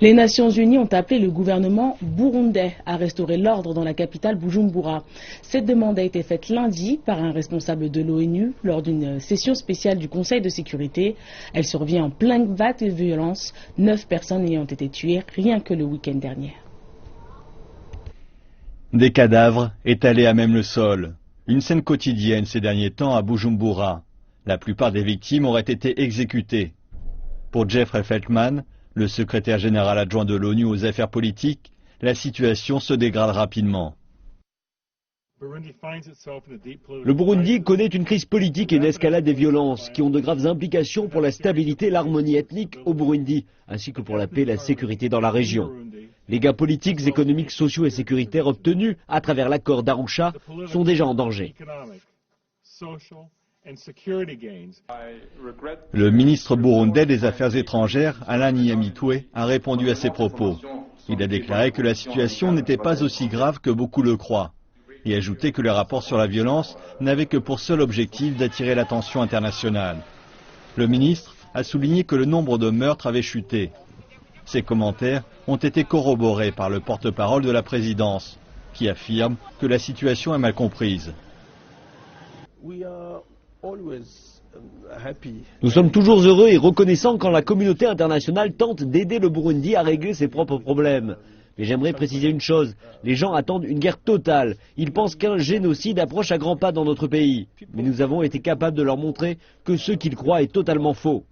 Les Nations Unies ont appelé le gouvernement burundais à restaurer l'ordre dans la capitale Bujumbura. Cette demande a été faite lundi par un responsable de l'ONU lors d'une session spéciale du Conseil de sécurité. Elle survient en pleine vague de violence, 9 personnes ayant été tuées rien que le week-end dernier. Des cadavres étalés à même le sol. Une scène quotidienne ces derniers temps à Bujumbura. La plupart des victimes auraient été exécutées. Pour Jeffrey Feltman, le secrétaire général adjoint de l'ONU aux affaires politiques, la situation se dégrade rapidement. Le Burundi connaît une crise politique et une escalade des violences qui ont de graves implications pour la stabilité et l'harmonie ethnique au Burundi, ainsi que pour la paix et la sécurité dans la région. Les gains politiques, économiques, sociaux et sécuritaires obtenus à travers l'accord d'Arusha sont déjà en danger. Le ministre burundais des Affaires étrangères, Alain Nyamitwe, a répondu à ces propos. Il a déclaré que la situation n'était pas aussi grave que beaucoup le croient, et ajouté que les rapports sur la violence n'avaient que pour seul objectif d'attirer l'attention internationale. Le ministre a souligné que le nombre de meurtres avait chuté. Ces commentaires ont été corroborés par le porte-parole de la présidence, qui affirme que la situation est mal comprise. Nous sommes toujours heureux et reconnaissants quand la communauté internationale tente d'aider le Burundi à régler ses propres problèmes. Mais j'aimerais préciser une chose, les gens attendent une guerre totale. Ils pensent qu'un génocide approche à grands pas dans notre pays. Mais nous avons été capables de leur montrer que ce qu'ils croient est totalement faux.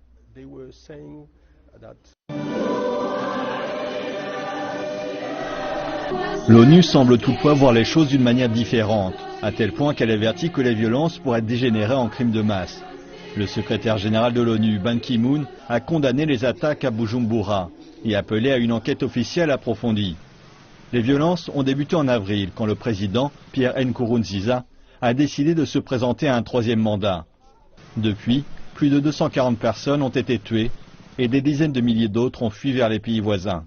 L'ONU semble toutefois voir les choses d'une manière différente, à tel point qu'elle avertit que les violences pourraient dégénérer en crimes de masse. Le secrétaire général de l'ONU, Ban Ki-moon, a condamné les attaques à Bujumbura et appelé à une enquête officielle approfondie. Les violences ont débuté en avril, quand le président, Pierre Nkurunziza, a décidé de se présenter à un troisième mandat. Depuis, plus de 240 personnes ont été tuées et des dizaines de milliers d'autres ont fui vers les pays voisins.